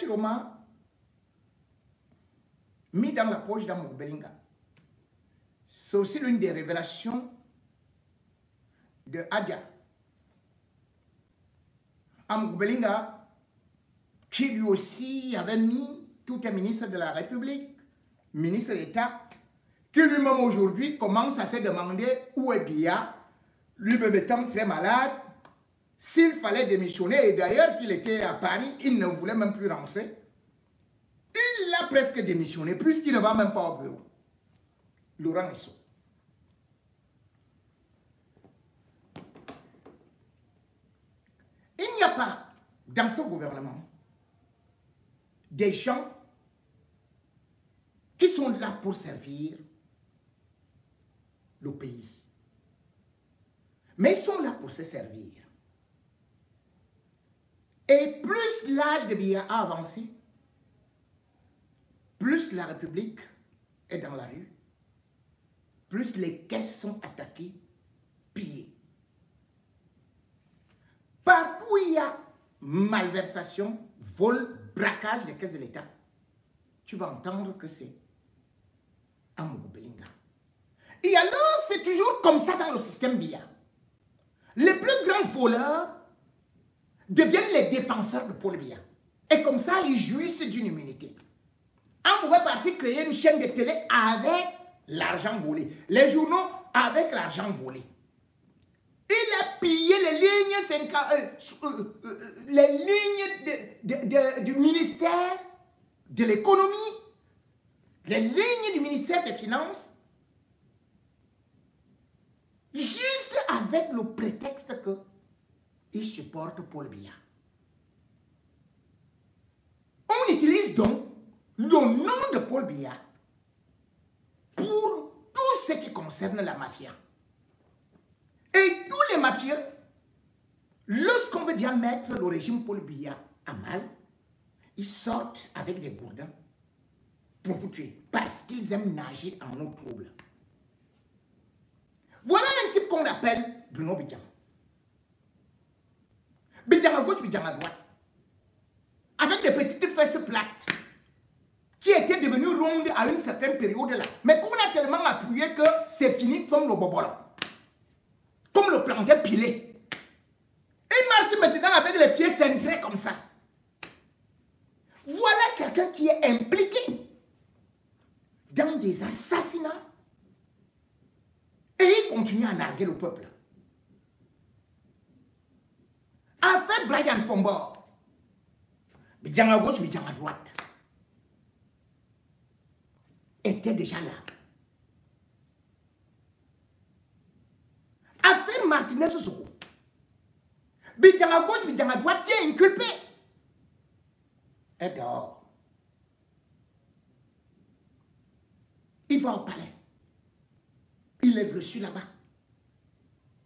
Chiroma, mis dans la poche d'Amour Belinga, c'est aussi l'une des révélations de Adja. Amour Belinga, qui lui aussi avait mis tout un ministre de la République, ministre d'État, qui lui-même aujourd'hui commence à se demander où est Biya, lui-même étant très malade, s'il fallait démissionner, et d'ailleurs qu'il était à Paris, il ne voulait même plus rentrer. Il a presque démissionné, puisqu'il ne va même pas au bureau. Laurent Esso. Il n'y a pas dans ce gouvernement des gens qui sont là pour servir le pays. Mais ils sont là pour se servir. Et plus l'âge de Biya a avancé, plus la République est dans la rue, plus les caisses sont attaquées, pillées. Partout où il y a malversation, vol, braquage des caisses de l'État, tu vas entendre que c'est Amour Belinga. Et alors, c'est toujours comme ça dans le système Biya. Les plus grands voleurs deviennent les défenseurs de Paul Biya. Et comme ça, ils jouissent d'une immunité. On pouvait partir créer une chaîne de télé avec l'argent volé. Les journaux avec l'argent volé. Il a pillé les lignes du ministère de l'économie, les lignes du ministère des Finances, juste avec le prétexte qu'il supporte Paul Biya. On utilise donc le nom de Paul Biya pour tout ce qui concerne la mafia. Et tous les mafieux, lorsqu'on veut dire mettre le régime Paul Biya à mal, ils sortent avec des gourdins pour vous tuer, parce qu'ils aiment nager en eau trouble. Voilà un type qu'on appelle Bruno Bidiama. Bidiama à gauche, Bidiama à droite. Avec des petites fesses plates, qui étaient devenues rondes à une certaine période-là. Mais qu'on a tellement appuyé que c'est fini comme le bobolon. Comme le plantain pilé. Il marche maintenant avec les pieds cintrés comme ça. Voilà quelqu'un qui est impliqué dans des assassinats. Et il continue à narguer le peuple. Affaire Brian Fombor. Bidiama à gauche, Bidiama à droite. Était déjà là. Affaire Martinez Sissoko. Bidiama à gauche, Bidiama à droite, qui est inculpé. Est dehors. Il va au palais. Il est reçu là-bas.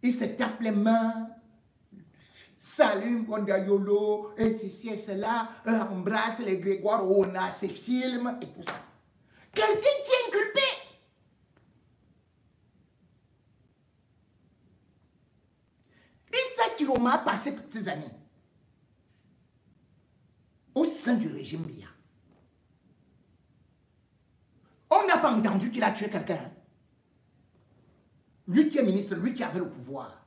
Il se tape les mains. Salut, Gondayolo, et ceci et cela, embrasse les Grégoire, on a ses films et tout ça. Quelqu'un qui est inculpé. Issa Chiroma a passé toutes ces années au sein du régime Biya. On n'a pas entendu qu'il a tué quelqu'un. Lui qui est ministre, lui qui avait le pouvoir,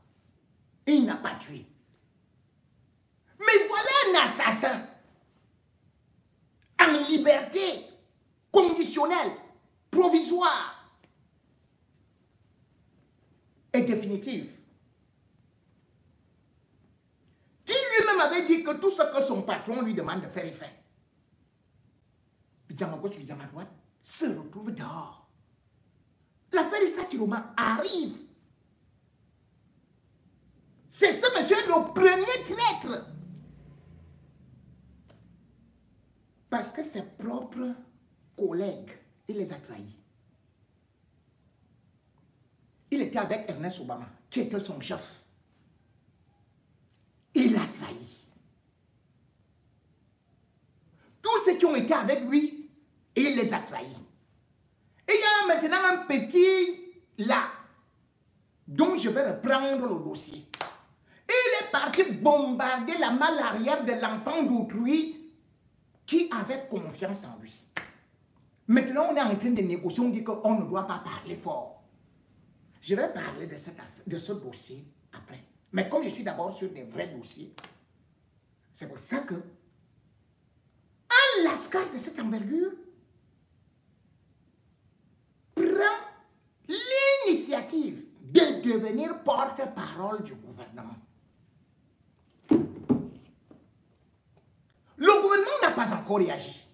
il n'a pas tué. Mais voilà un assassin en liberté conditionnelle, provisoire et définitive. Qui lui-même avait dit que tout ce que son patron lui demande de faire, il fait. Bidiama à gauche, Bidiama à droite, se retrouve dehors. L'affaire Issa Chiroma arrive. C'est ce monsieur le premier traître. Parce que ses propres collègues, il les a trahis. Il était avec Ernest Obama, qui était son chef. Il l'a trahi. Tous ceux qui ont été avec lui, il les a trahis. Et il y a maintenant un petit là, dont je vais reprendre le dossier. Il est parti bombarder la malle arrière de l'enfant d'autrui qui avait confiance en lui. Maintenant, on est en train de négocier, on dit qu'on ne doit pas parler fort. Je vais parler de ce dossier après. Mais comme je suis d'abord sur des vrais dossiers, c'est pour ça que un lascar de cette envergure prend l'initiative de devenir porte-parole du gouvernement. Le gouvernement n'a pas encore réagi.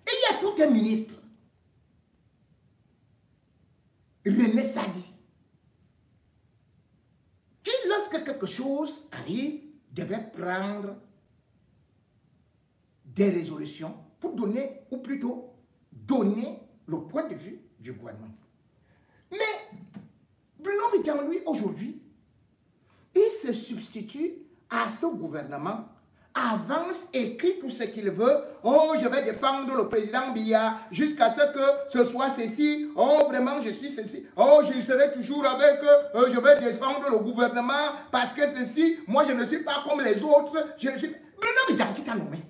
Et il y a tout un ministre, René Sadi, qui, lorsque quelque chose arrive, devait prendre des résolutions pour donner, ou plutôt donner le point de vue du gouvernement. Mais Bruno Bidjan, lui, aujourd'hui, il se substitue à ce gouvernement, avance, écrit tout ce qu'il veut. Oh, je vais défendre le président Biya jusqu'à ce que ce soit ceci. Oh, vraiment, je suis ceci. Oh, je serai toujours avec eux. Je vais défendre le gouvernement parce que ceci, moi, je ne suis pas comme les autres. Je ne suis... Bruno Bidjan qui t'a nommé.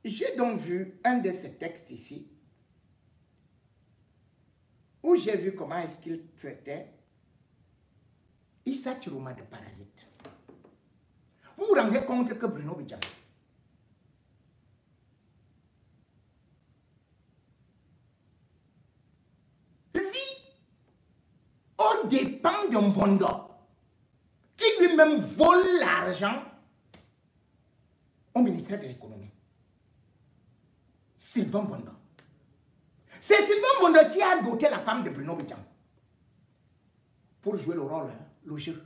J'ai donc vu un de ces textes ici où j'ai vu comment est-ce qu'il traitait Issa Chiroma de parasite. Vous vous rendez compte que Bruno Bidjan vit aux dépens d'un Bondo qui lui-même vole l'argent au ministère de l'économie. Sylvain Bondo. C'est Sylvain Bondo qui a doté la femme de Bruno Bidjan pour jouer le rôle, le jeu.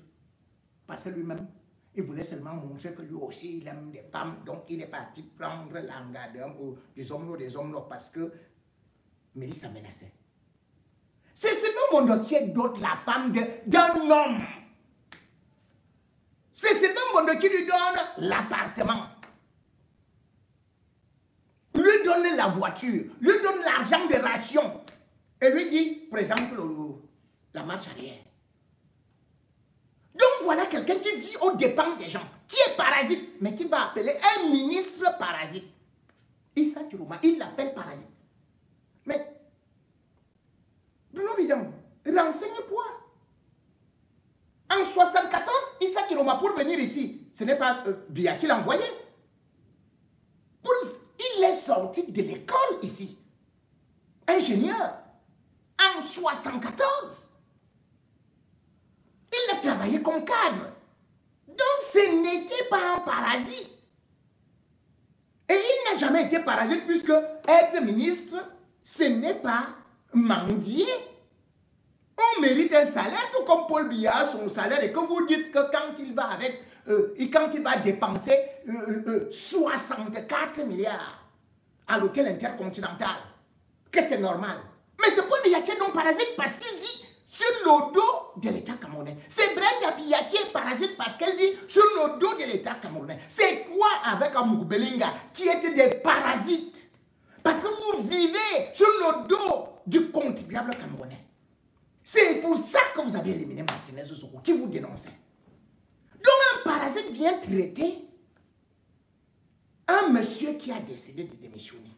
Parce que lui-même, il voulait seulement montrer que lui aussi, il aime des femmes. Donc, il est parti prendre l'engadeur des hommes parce que Mélissa menaçait. C'est Sylvain Bondo qui dote la femme d'un homme. C'est Sylvain Bondo qui lui donne l'appartement. Lui donne la voiture, lui donne l'argent de ration et lui dit, présente la marche arrière. Donc voilà quelqu'un qui vit aux dépens des gens, qui est parasite, mais qui va appeler un ministre parasite. Issa Chiroma, il l'appelle parasite. Mais, Bruno Bidjan, renseigne-toi. En 74, Issa Chiroma, pour venir ici, ce n'est pas Biya qui l'a envoyé. Il est sorti de l'école ici. Ingénieur. En 74. Il a travaillé comme cadre. Donc ce n'était pas un parasite. Et il n'a jamais été parasite puisque être ministre, ce n'est pas mendier. On mérite un salaire, tout comme Paul Biya, son salaire. Et que vous dites que quand il va avec... quand il va dépenser 64 milliards à l'hôtel intercontinental, que c'est normal. Mais c'est Paul Biya qui est donc parasite parce qu'il vit sur le dos de l'État camerounais. C'est Brenda Biya qui est parasite parce qu'elle vit sur le dos de l'État camerounais. C'est quoi avec Amougou Belinga qui étaient des parasites? Parce que vous vivez sur le dos du contribuable camerounais. C'est pour ça que vous avez éliminé Martinez Soko qui vous dénonçait. Donc un parasite vient traiter un monsieur qui a décidé de démissionner.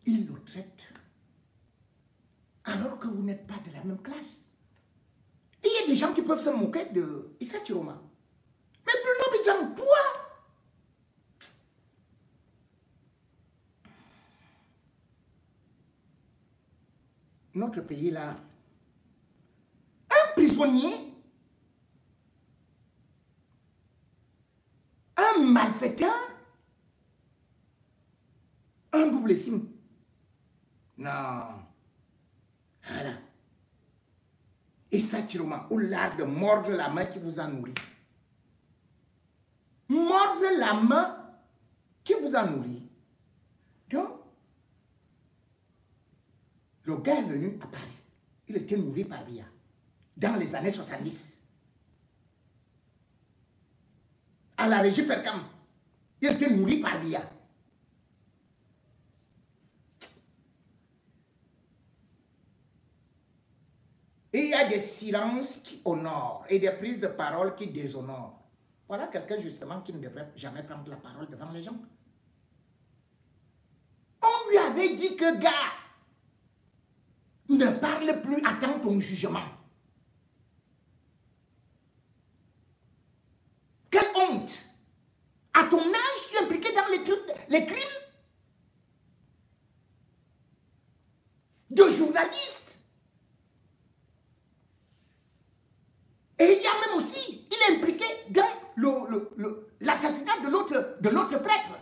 Il le traite alors que vous n'êtes pas de la même classe. Il y a des gens qui peuvent se moquer de Issa Chiroma. Mais Bruno Bidjan, toi, notre pays là, un prisonnier, un malfaiteur, un double sim. Non. Voilà. Issa Chiroma, ou l'art de mordre la main qui vous a nourri. Mordre la main qui vous a nourri. Donc, le gars est venu à Paris. Il était nourri par Biya dans les années 70. À la régie Fercam, il était nourri par Biya. Et il y a des silences qui honorent et des prises de parole qui déshonorent. Voilà quelqu'un justement qui ne devrait jamais prendre la parole devant les gens. On lui avait dit que, gars, ne parle plus, attends ton jugement. Quelle honte! À ton âge, tu es impliqué dans les crimes de journalistes. Et il y a même aussi, il est impliqué dans l'assassinat de l'autre prêtre,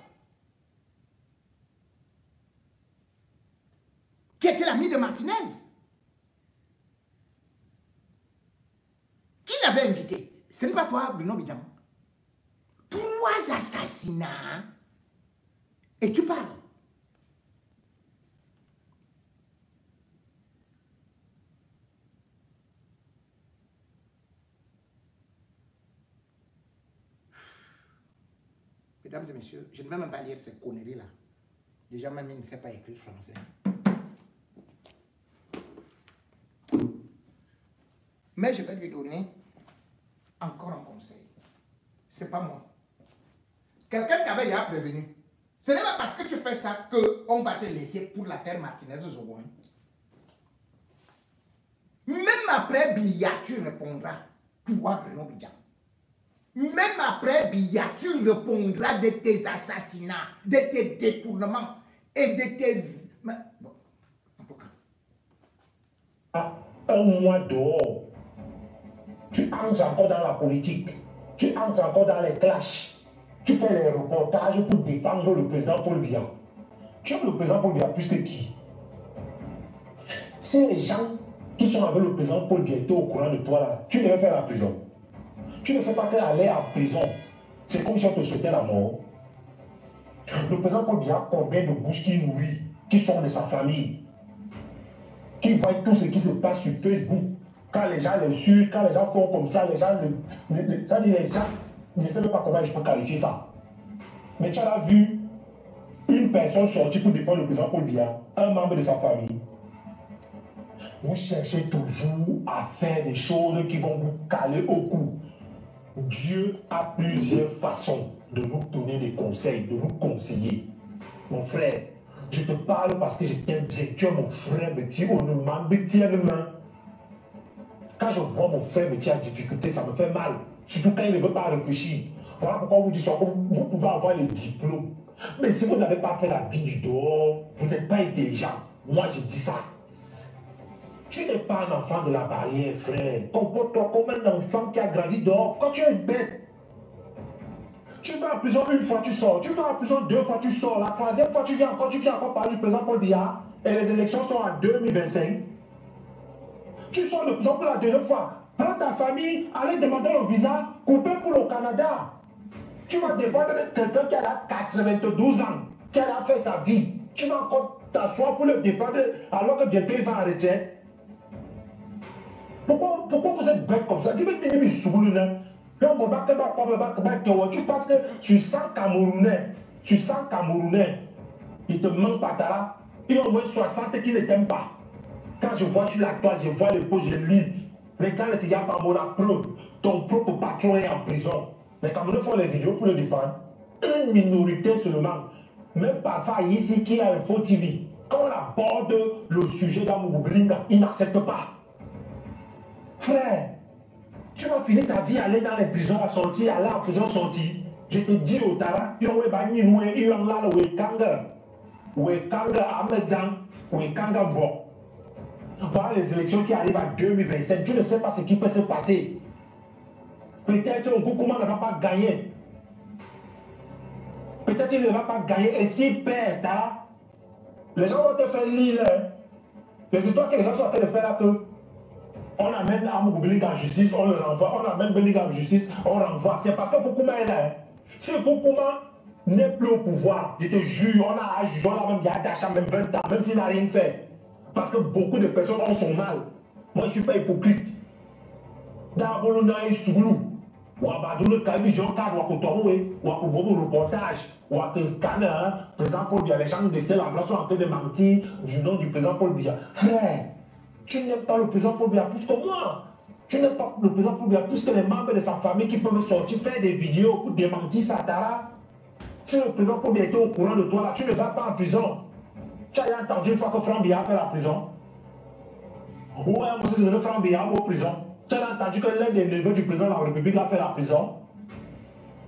qui était l'ami de Martinez. Qui l'avait invité? Ce n'est pas toi, Bruno Bidjan. 3 assassinats et tu parles. Mesdames et messieurs, je ne vais même pas lire ces conneries-là. Déjà, même il ne sait pas écrire français. Mais je vais lui donner encore un conseil. Ce n'est pas moi. Quelqu'un qui avait déjà prévenu. Ce n'est pas parce que tu fais ça qu'on va te laisser pour l'affaire Martinez-Zogo. Même après Biya, tu répondras. Toi, Bruno Bidjan. Même après Biya, tu répondras de tes assassinats, de tes détournements et de tes... Mais, bon, en tout cas. Un mois dehors, tu entres encore dans la politique, tu entres encore dans les clashs, tu fais les reportages pour défendre le président Paul Biya. Tu aimes le président Paul Biya plus que qui? Si les gens qui sont avec le président Paul Biya étaient au courant de toi là, tu devais faire la prison. Tu ne sais pas qu'aller en prison, c'est comme si on te souhaitait la mort. Le président Paul Biya a combien de bouches qui nourrit, qui sont de sa famille, qui voient tout ce qui se passe sur Facebook. Quand les gens les suivent, quand les gens font comme ça, les gens ne savent pas comment je peux qualifier ça. Mais tu as vu une personne sortie pour défendre le président Paul Biya, un membre de sa famille. Vous cherchez toujours à faire des choses qui vont vous caler au cou. Dieu a plusieurs façons de nous donner des conseils, de nous conseiller. Mon frère, je te parle parce que je t'aime bien. Tu es mon frère, me dit, on ne m'en main. Quand je vois mon frère me dire en difficulté, ça me fait mal. Surtout quand il ne veut pas réfléchir. Voilà pourquoi on vous dit que vous pouvez avoir les diplômes. Mais si vous n'avez pas fait la vie du dehors, vous n'êtes pas intelligent. Moi, je dis ça. Tu n'es pas un enfant de la barrière, frère. Comporte-toi comme un enfant qui a grandi dehors. Quand tu es bête, tu vas en prison une fois, tu sors. Tu vas en prison 2 fois, tu sors. La 3e fois, tu viens encore parler du président Paul Biya. Et les élections sont en 2025. Tu sors de prison pour la 2e fois. Prends ta famille, allez demander le visa, couper pour le Canada. Tu vas défendre quelqu'un qui a 92 ans, qui a fait sa vie. Tu vas encore t'asseoir pour le défendre alors que bientôt il va arrêter. Pourquoi vous êtes bête comme ça? Tu penses que sur 100 Camerounais, il te manque pas là. Il y a au moins 60 qui ne t'aiment pas. Quand je vois sur la toile, je vois les posts, je lis. Mais quand il n'y a pas la preuve, ton propre patron est en prison. Les Camerounais font les vidéos pour le défendre. Une minorité seulement, même parfois ici qui a un faux TV, quand on aborde le sujet d'Amougoubelinga, il n'accepte pas. Frère, tu vas finir ta vie à aller dans les prisons à sortir, aller en prison sortir. Je te dis au Tara, tu vas banni nous et il en a le Wekanga Amedzan, Wekanga Bro. Voilà les élections qui arrivent en 2027. Tu ne sais pas ce qui peut se passer. Peut-être un Koukouma ne va pas gagner. Peut-être il ne va pas gagner. Et s'il perd, les gens vont te faire lire. Mais c'est toi que les gens sont en train de faire là que on amène Amougoubelinga en justice, on le renvoie. On amène Belinga en justice, on renvoie. C'est parce que Koukouma est là. Si Koukouma n'est plus au pouvoir, je te jure, on a juge, on a même Yadachan, même 20 ans, même s'il n'a rien fait. Parce que beaucoup de personnes ont son mal. Moi, je ne suis pas hypocrite. Dans Bolona et Soulou, ou à Badoule, Kavision, cadre, ou à Kotoroué, ou à Kobobo reportage, ou à Scanner, président Paul Biya, les gens de la place sont en train de mentir du nom du président Paul Biya. Frère, Tu n'aimes pas le président Paul Biya plus que moi. Tu n'aimes pas le président Paul Biya plus que les membres de sa famille qui peuvent sortir faire des vidéos pour démentir Satara. Si le président Paul Biya était au courant de toi, là, tu ne vas pas en prison. Tu as entendu une fois que Franck Biya a fait la prison. Ou un Moses de Franck Biya en prison. Tu as entendu que l'un des neveux du président de la République a fait la prison.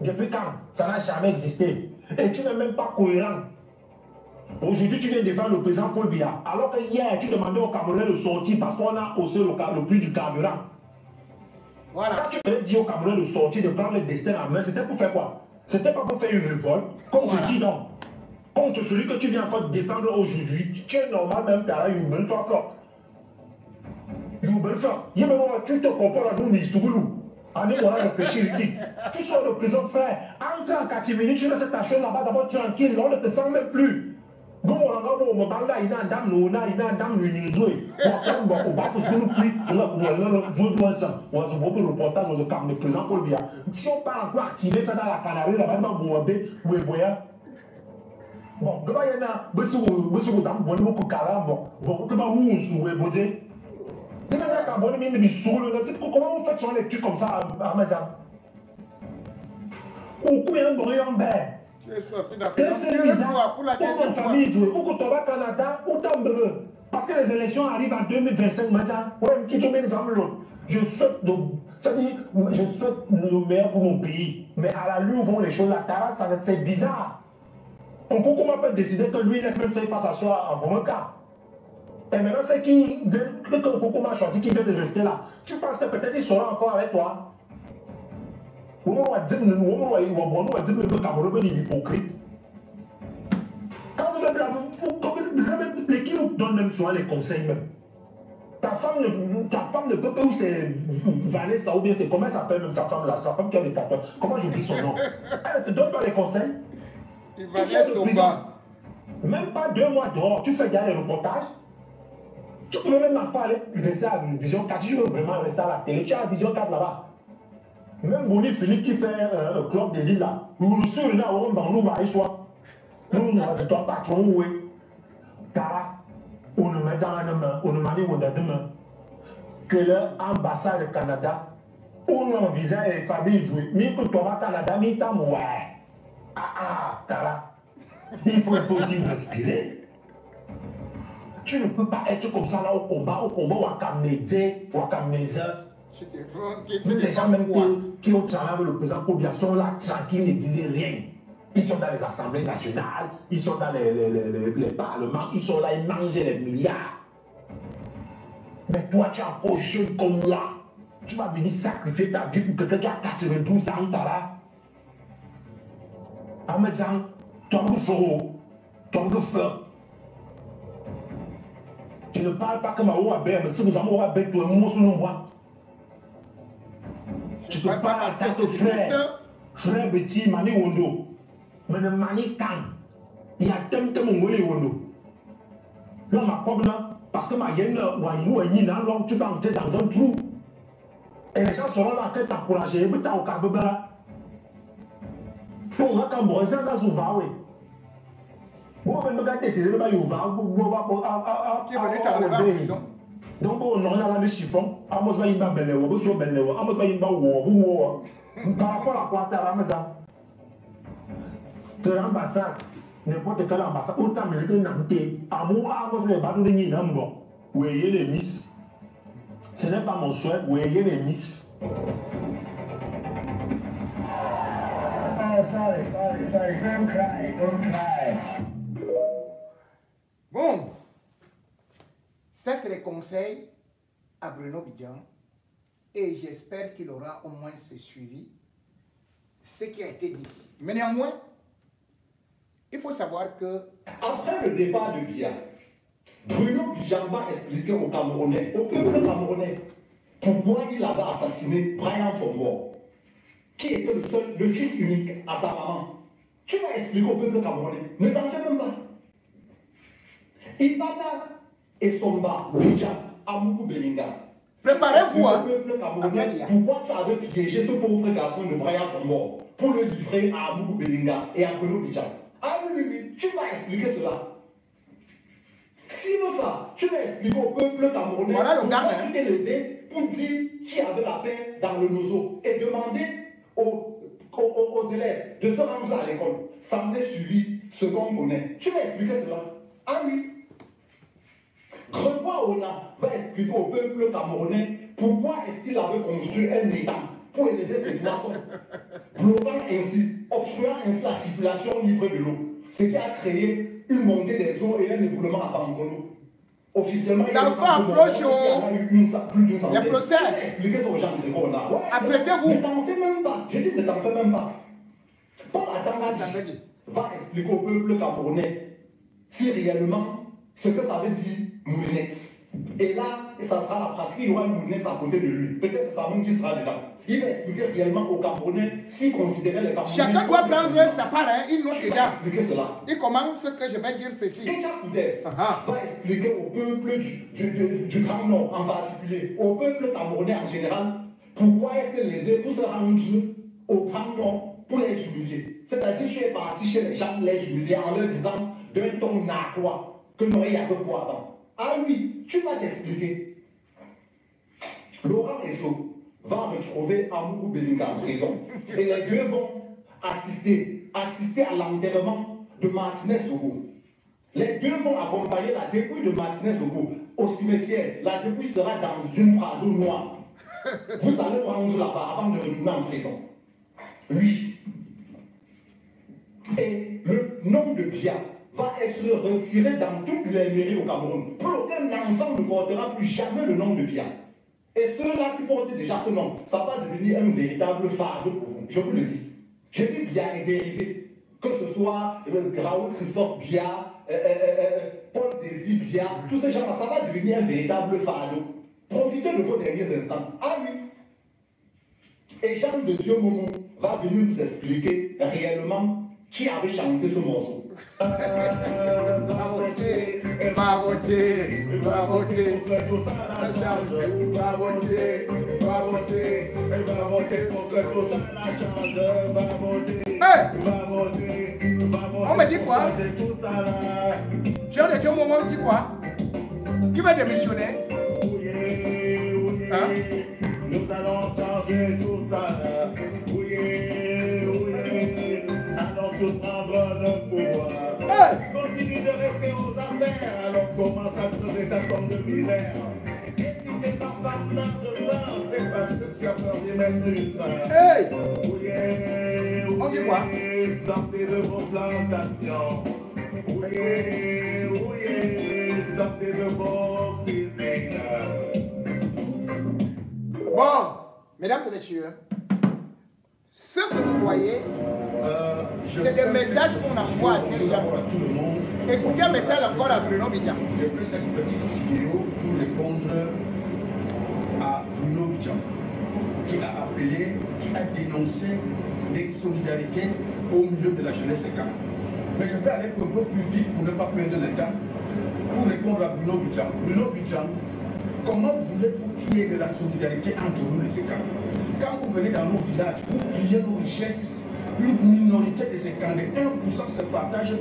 Depuis quand? Ça n'a jamais existé. Et tu n'es même pas cohérent. Aujourd'hui, tu viens défendre le président Paul Biya, alors que hier, tu demandais aux Camerounais de sortir parce qu'on a haussé le prix du carburant. Voilà. Quand tu avais dit aux Camerounais de sortir, de prendre le destin en main, c'était pour faire quoi? C'était pas pour faire une révolte. Contre qui donc? Contre celui que tu viens encore défendre aujourd'hui. Tu es normal même, tu as eu une fois flop. Tu te comprends là, nous, Nisougoulou. Allez, on va réfléchir ici. Tu sors de prison, frère. Entre en catimini, tu restes ta chaîne là-bas, d'abord tranquille, on ne te sent même plus. Bon, on a un banga, il a un dame, il a un dame, il a un dame, il a un dame, il a un dame, si on part encore activer ça dans la Canarie, là-bas, bon, comment il y en a, comment vous faites sur les trucs comme ça à Madame? Ou combien de gens tu es sorti d'accord pour la deuxième fois. Famille, ou que tu vas au Canada, ou t'embeuves. Parce que les élections arrivent en 2025, maintenant. Ouais, qui tu mets les amis, je souhaite le meilleur pour mon pays. Mais à la lueur où vont les choses, la Tara, c'est bizarre. On peut comment peut décider que lui, laisse même ça, il passe à soi en vraiment cas. Et maintenant, c'est qui, que Coco m'a choisi, qui vient de rester là. Tu penses que peut-être il sera encore avec toi? On va dire le Cameroun est hypocrite. Quand vous êtes là, qui nous donne même souvent les conseils même? Ta femme ne peut pas, où c'est Vanessa ou bien c'est comment elle s'appelle même sa femme là, sa femme qui a des tatouages. Comment j'oublie son nom? Elle ne te donne pas les conseils? Même pas 2 mois dehors, tu fais garder les reportages. Tu peux même pas aller rester à Vision 4, tu veux vraiment rester à la télé, tu as Vision 4 là-bas. Même Boni Philippe qui fait un club de l'île là, nous sommes là, on va nous marier soit. Nous, c'est toi patron, oui. Car on ne met pas en main, on ne met pas en main. Que l'ambassade du Canada, on a un visa et famille jouée. Mais que toi, au Canada, mais t'as ouais. Tara, il faut être aussi respirer. Tu ne peux pas être comme ça là au combat, ou à Kamnézé, ou à Kamnézé. Les gens même qui ont travaillé avec le président Paul Biya sont là tranquilles, ne disaient rien. Ils sont dans les assemblées nationales, ils sont dans les parlements, ils sont là, ils mangent les milliards. Mais toi, tu es encore jeune comme moi. Tu vas venir sacrifier ta vie pour quelqu'un qui a 92 ans, Tara. En me disant, toi, tu fais. Je ne parle pas comme à Ouabé, mais si vous avez Ouabé, tu es mon sous moi. Tu ne peux pas rester ton frère. Frère Betty, Mani Wondo. Mais le Mani Kang. Il y a tellement de Mongolais Wondo. Là, ma problème, parce que ma yenne, tu vas entrer dans un trou. Et les gens seront là que tu as encouragé, mais tu as au Kabeba. Pour moi, quand on s'en a souvent, oui. Vous avez décidé de faire qui est venu t'enlever en prison. Donc, on a le chiffon. Amos va y avoir belle, on va belle, Amos va y avoir par rapport à quoi tu as ramené ça? Que l'ambassade, n'importe quelle ambassade, autant mériter une amitié. Amour, Amos va y avoir des nids, où ayez les miss. Ce n'est pas mon souhait, où ayez les miss. Sorry, don't cry. Bon, ça c'est les conseils à Bruno Bidjan et j'espère qu'il aura au moins suivi ce qui a été dit. Mais néanmoins, il faut savoir que... Après le départ de Biya, Bruno Bidjan va expliquer aux Camerounais, au peuple camerounais, pourquoi il avait assassiné Brian Fombor, qui était le fils unique à sa maman. Tu vas expliquer au peuple camerounais, ne t'en fais même pas. Ivana et Somba, Bidjan, Amougou Belinga. Préparez-vous, hein. Pourquoi tu avais piégé ce pauvre garçon de Brian Fombor pour le livrer à Amougou Belinga et à Bruno Bidjan? Ah oui, tu vas expliquer cela. Simefa, tu vas expliquer au peuple camerounais voilà pourquoi tu t'es levé pour dire qui avait la paix dans le nozo et demander aux élèves de se rendre à l'école. Semblait suivi ce qu'on connaît. Tu vas expliquer cela? Ah oui. Grégoire Ona va expliquer au peuple camerounais pourquoi est-ce qu'il avait construit un étang pour élever ses poissons, bloquant ainsi, obstruant ainsi la circulation libre de l'eau, ce qui a créé une montée des eaux et un éboulement à Bangolo. Officiellement, il y a plus d'une centaine. Les procès. Expliquez ça aux gens de Grégoire Ona. Ouais, apprêtez-vous. Ne t'en fais même pas. Je dis ne t'en fais même pas. Paul Atangadi va expliquer au peuple camerounais si réellement ce que ça veut dire Moulinex. Et là, ça sera la pratique, il y aura un Moulinex à côté de lui. Peut-être c'est ça même qui sera dedans. Il va expliquer réellement aux Camerounais s'ils considéraient les Camerounais. Chacun doit prendre sa part, hein. Il nous déjà. Expliquer cela. Il commence que je vais dire ceci. Kecha Koudès va expliquer au peuple du Grand Nord en particulier, au peuple camerounais en général, pourquoi il s'est levé pour se rendre au Grand Nord pour les humilier. C'est-à-dire que tu es parti chez les gens les humilier en leur disant d'un ton narquois que non, il y avait quoi avant. Ah oui, tu vas t'expliquer. Laurent Esso va retrouver Amourou Belinga en prison et les deux vont assister à l'enterrement de Martinez Zogo. Les deux vont accompagner la dépouille de Martinez Zogo au cimetière. La dépouille sera dans une prado noire. Vous allez vous rendre là-bas avant de retourner en prison. Oui. Et le nom de Bia va être retiré dans toutes les mairies au Cameroun. Pour aucun enfant ne portera plus jamais le nom de Bia. Et ceux-là qui portent déjà ce nom, ça va devenir un véritable fardeau pour vous. Je vous le dis. Je dis Bia est dérivé. Que ce soit Raoul Christophe Bia, Paul Désir Bia, tous ces gens-là, ça va devenir un véritable fardeau. Profitez de vos derniers instants. Ah oui. Et Jean de Dieu Momo va venir nous expliquer réellement qui avait chanté ce morceau. Va voter, va voter, va voter, va voter, va voter, va voter pour que tout ça change, va voter, va voter, va voter. On me dit quoi? Jean de Dieu Momo dit quoi? Qui va démissionner? Hein? Nous allons changer tout ça. Oui, oui. Allons tous prendre le pouvoir. Si continue de rester aux affaires, alors commence à creuser ta tombe de misère. Et si tes enfants meurent de ça, c'est parce que tu as peur d'y mettre du sang. Hey! Oui, on dit quoi? Sortez de vos plantations. Oui, oui. Sortez de vos cuisines. Bon, mesdames et messieurs, ce que vous voyez, c'est des messages qu'on envoie à ces gens. Écoutez un message encore à Bruno Bidjan. J'ai fait cette petite vidéo pour répondre à Bruno Bidjan, qui a appelé, qui a dénoncé l'insolidarité au milieu de la jeunesse CAN. Mais je vais aller un peu plus vite pour ne pas perdre le temps, pour répondre à Bruno Bidjan. Bruno Bidjan, comment voulez-vous qu'il y ait de la solidarité entre nous les CAN? Quand vous venez dans nos villages, vous pillez nos richesses, une minorité des CAN, de 1% se partage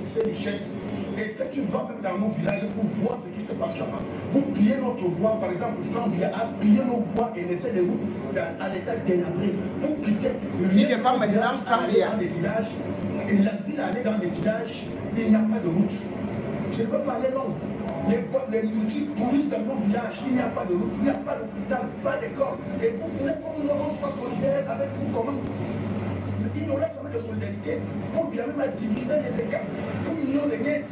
ces richesses. Est-ce que tu vas même dans nos villages pour voir ce qui se passe là-bas? Vous pillez notre bois, par exemple, Frambia a pillé nos bois et laissé les routes à l'état délabré. Pour quitter des femmes maintenant, dans des villages, et la ville aller dans des villages, il n'y a pas de route. Je ne veux pas aller long. Les multiples pourrissent dans nos villages, il n'y a pas de route, il n'y a pas d'hôpital, pas d'école. Et vous voulez qu'on soit solidaire avec vous comment? Il n'y aura jamais de solidarité pour bien même diviser les écarts, pour unir les nez.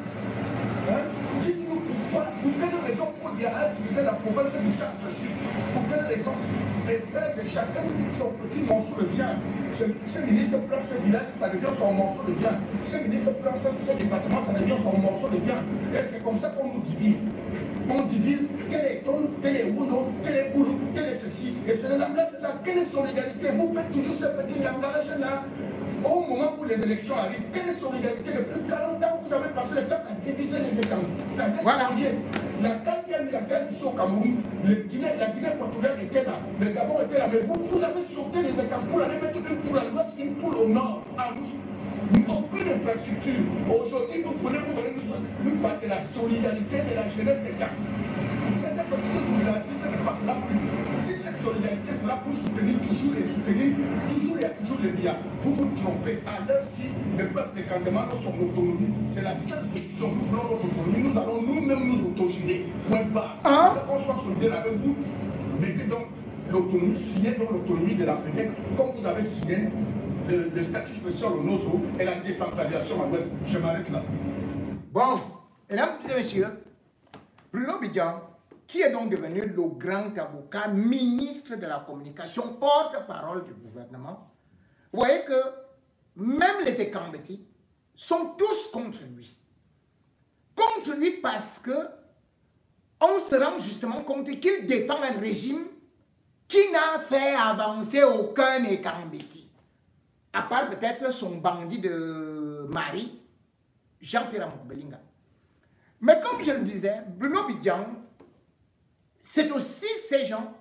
Hein? Dites-nous pourquoi, pour quelle raison pour bien diviser la province du centre-sud? Pour quelle raison? Et faire de chacun son petit morceau de viande. Ce ministre prend ce village, ça devient son morceau de viande. Ce ministre prend ce département, ça devient son morceau de viande. Et c'est comme ça qu'on nous divise. On divise quel est Ton, quel est Uno, quel est Boulou, quel est ceci. Et c'est le langage-là, quelle est solidarité? Vous faites toujours ce petit langage-là. Au moment où les élections arrivent, quelle est solidarité? Depuis 40 ans, vous avez passé le temps à diviser les États. Voilà. La CAN, il y a eu la CAN ici au Cameroun, la Guinée équatoriale était là, le Gabon était là, mais vous avez sauté les États pour aller mettre une poule à l'ouest, une poule au nord, à l'ouest. aucune infrastructure. Aujourd'hui, vous voulez nous parler de la solidarité de la jeunesse état. Cette politique nous l'a dit, ça ne passera plus. Si cette solidarité sera pour soutenir, toujours et soutenir, toujours il y a toujours les biens. Vous vous trompez. Alors si le peuple de demande son autonomie, c'est la seule solution. Nous voulons notre autonomie, nous allons nous-mêmes nous autogérer. Point barre. Si vous voulez qu'on soit solidaire avec vous, mettez donc l'autonomie, signez donc l'autonomie de la FEDEC, comme vous avez signé le statut spécial au NOSO et la décentralisation à l'Ouest. Je m'arrête là. Bon, mesdames et messieurs, Bruno Bidjan, qui est donc devenu le grand avocat, ministre de la communication, porte-parole du gouvernement, vous voyez que même les Ekambeti sont tous contre lui. Contre lui parce que on se rend justement compte qu'il défend un régime qui n'a fait avancer aucun Ekambeti, à part peut-être son bandit de mari, Jean-Pierre Belinga. Mais comme je le disais, Bruno Bidjan, c'est aussi ces gens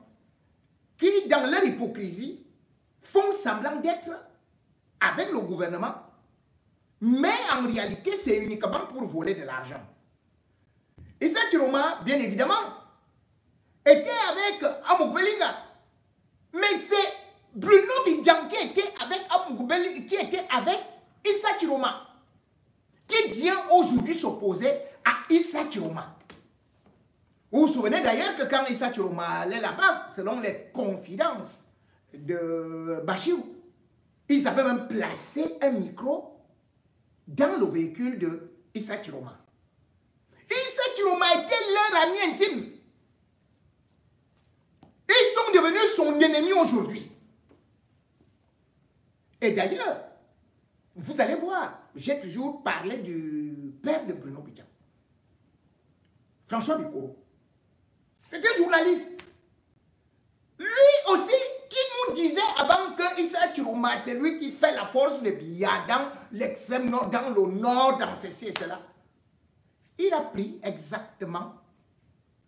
qui, dans leur hypocrisie, font semblant d'être avec le gouvernement, mais en réalité, c'est uniquement pour voler de l'argent. Issa Chiroma, bien évidemment, était avec Amouk Belinga. Mais c'est Bruno Bidjan qui était avec Amouk Belinga, qui était avec Issa Chiroma, qui vient aujourd'hui s'opposer à Issa Chiroma. Vous vous souvenez d'ailleurs que quand Issa Chiroma allait là-bas, selon les confidences de Bachirou, ils avaient même placé un micro dans le véhicule de Issa Chiroma. Issa Chiroma était leur ami intime. Ils sont devenus son ennemi aujourd'hui. Et d'ailleurs, vous allez voir, j'ai toujours parlé du père de Bruno Bidjan, François Bikoro. C'était journaliste. Lui aussi, qui nous disait avant que Issa Chiroma, c'est lui qui fait la force de Biya dans l'extrême nord, dans le nord, dans ceci et cela. Il a pris exactement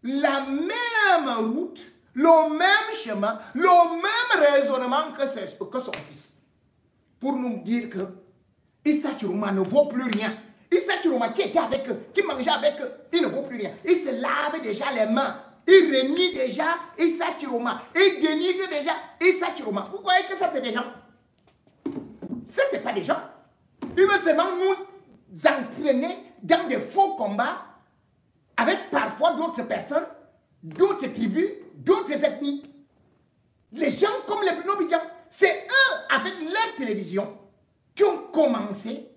la même route, le même chemin, le même raisonnement que son fils. Pour nous dire que Issa Chiroma ne vaut plus rien. Issa Chiroma qui était avec eux, qui mangeait avec eux, il ne vaut plus rien. Il se lave déjà les mains. Il renie déjà Issa Chiroma. Il dénigre déjà Issa Chiroma. Vous croyez que ça, c'est des gens? Ça, ce n'est pas des gens. Ils veulent seulement nous entraîner dans des faux combats avec parfois d'autres personnes, d'autres tribus, d'autres ethnies. Les gens comme les Bruno Bidjan, c'est eux, avec leur télévision, qui ont commencé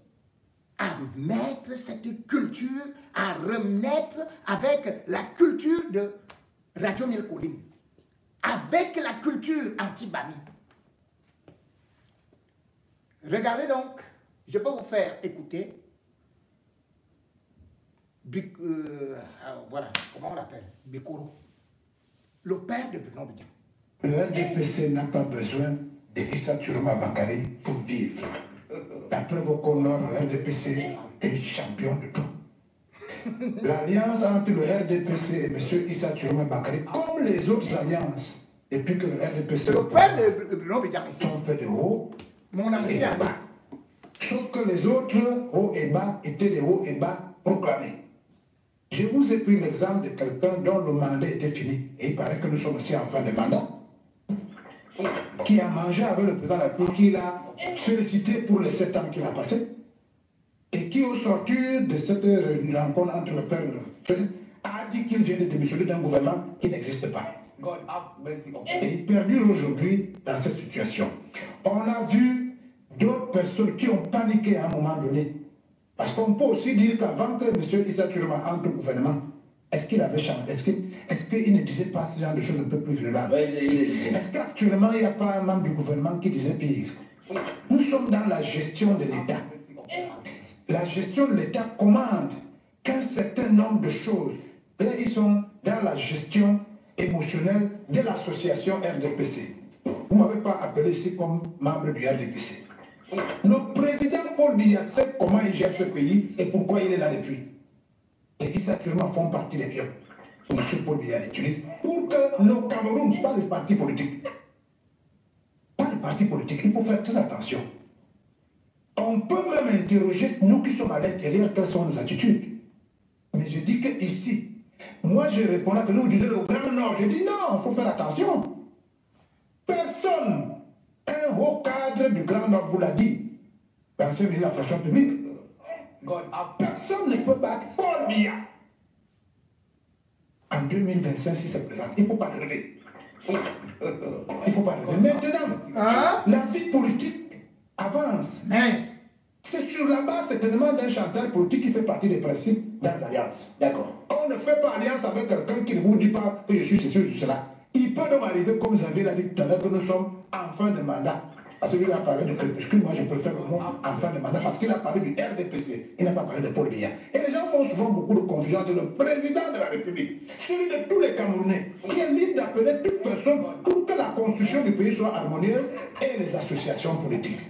à mettre cette culture, à renaître avec la culture de Radio Mille Collines, avec la culture anti-Bami. Regardez donc, je peux vous faire écouter, voilà, comment on l'appelle, Bikoro, le père de Bruno Bidjan. Le RDPC n'a pas besoin de Issa Chiroma Bakary pour vivre. La preuve au Nord, le RDPC est champion de tout. L'alliance entre le RDPC et M. Issa Chiroma Bakary, comme les autres alliances, depuis que le RDPC... C'est le père de Bruno Bidjan ici. Ont fait de haut mon et de bas. Sauf que les autres hauts et bas étaient des hauts et bas proclamés. Je vous ai pris l'exemple de quelqu'un dont le mandat était fini. Et il paraît que nous sommes aussi en fin de mandat. Qui a mangé avec le président de la République, qui l'a félicité pour les 7 ans qu'il a passés. Et qui, au sortir de cette rencontre entre le père et le fils, a dit qu'il vient de démissionner d'un gouvernement qui n'existe pas. Et il perdure aujourd'hui dans cette situation. On a vu d'autres personnes qui ont paniqué à un moment donné. Parce qu'on peut aussi dire qu'avant que M. Issa Chiroma entre au gouvernement, est-ce qu'il avait changé? Est-ce qu'il ne disait pas ce genre de choses un peu plus violentes? Est-ce qu'actuellement, il n'y a pas un membre du gouvernement qui disait pire? Nous sommes dans la gestion de l'État. La gestion de l'État commande qu'un certain nombre de choses. Et ils sont dans la gestion émotionnelle de l'association RDPC. Vous ne m'avez pas appelé ici comme membre du RDPC. Le président Paul Biya sait comment il gère ce pays et pourquoi il est là depuis. Et Issa Chiroma font partie des pions. M. Paul Biya utilise pour que le Cameroun, pas les partis politiques, pas les partis politiques, il faut faire très attention. On peut même interroger, nous qui sommes à l'intérieur, quelles sont nos attitudes. Mais je dis qu'ici, moi je réponds à que nous disons le Grand Nord. Je dis non, il faut faire attention. Personne, un haut cadre du Grand Nord vous l'a dit, dans ce milieu de la fonction publique. Personne ne peut battre Paul Biya. En 2025, si c'est présent, il ne faut pas le rêver. Il ne faut pas le rêver. Maintenant, la vie politique avance. Mince. C'est sur la base certainement d'un chanteur politique qui fait partie des principes dans l'alliance. D'accord. On ne fait pas alliance avec quelqu'un qui ne vous dit pas que je suis ceci ou je suis cela. Il peut donc arriver, comme Xavier l'a dit tout à l'heure, que nous sommes en fin de mandat. Parce que lui a parlé de crépuscule, moi je préfère le mot en fin de mandat, parce qu'il a parlé du RDPC, il n'a pas parlé de Paul Biya. Et les gens font souvent beaucoup de confusion entre le président de la République, celui de tous les Camerounais, qui est libre d'appeler toute personne pour que la construction du pays soit harmonieuse, et les associations politiques.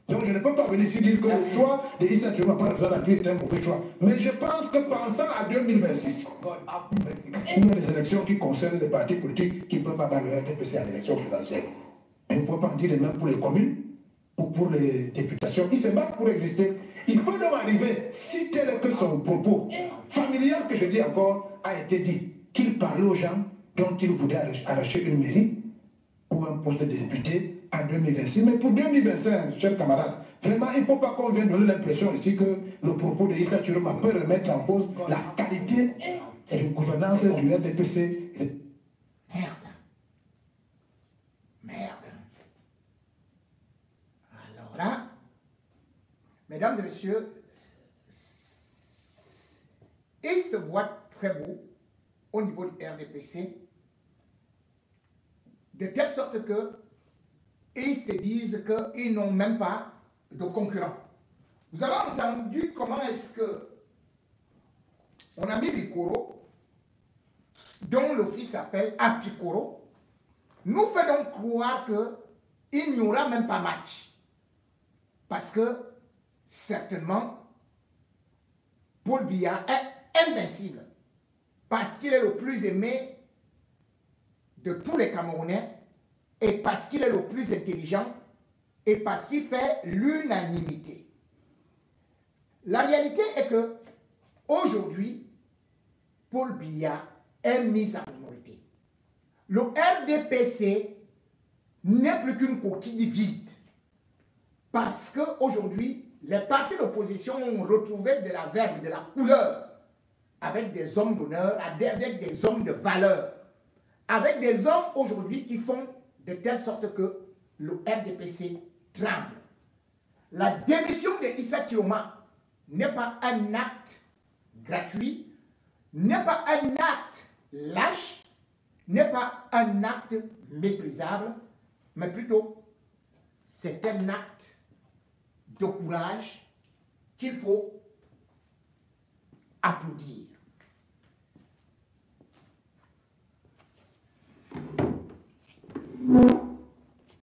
Donc je ne peux pas venir ici dire que le choix de Issa Diop par la République est un mauvais choix. Mais je pense que pensant à 2026, il y a des élections qui concernent les partis politiques qui ne peuvent pas battre le RDPC à l'élection présidentielle. On ne peut pas en dire les mêmes pour les communes ou pour les députations. Ils se battent pour exister. Il peut donc arriver, si tel est que son propos familial, que je dis encore, a été dit, qu'il parlait aux gens dont il voulait arracher une mairie ou un poste de député en 2026. Mais pour 2025, chers camarades, vraiment, il ne faut pas qu'on vienne donner l'impression ici que le propos de Issa Diop peut remettre en cause la qualité de gouvernance du RDPC. Merde. Merde. Alors là, mesdames et messieurs, il se voit très beau au niveau du RDPC, de telle sorte que ils se disent qu'ils n'ont même pas de concurrents. Vous avez entendu comment est-ce que on a mis Bikoro, dont le fils s'appelle Apikoro, nous fait donc croire qu'il n'y aura même pas match. Parce que, certainement, Paul Biya est invincible. Parce qu'il est le plus aimé de tous les Camerounais, et parce qu'il est le plus intelligent, et parce qu'il fait l'unanimité. La réalité est que, aujourd'hui, Paul Biya est mis en minorité. Le RDPC n'est plus qu'une coquille vide. Parce qu'aujourd'hui, les partis d'opposition ont retrouvé de la verve, de la couleur, avec des hommes d'honneur, avec des hommes de valeur, avec des hommes aujourd'hui qui font de telle sorte que le RDPC tremble. La démission de Issa Dioma n'est pas un acte gratuit, n'est pas un acte lâche, n'est pas un acte méprisable, mais plutôt c'est un acte de courage qu'il faut applaudir.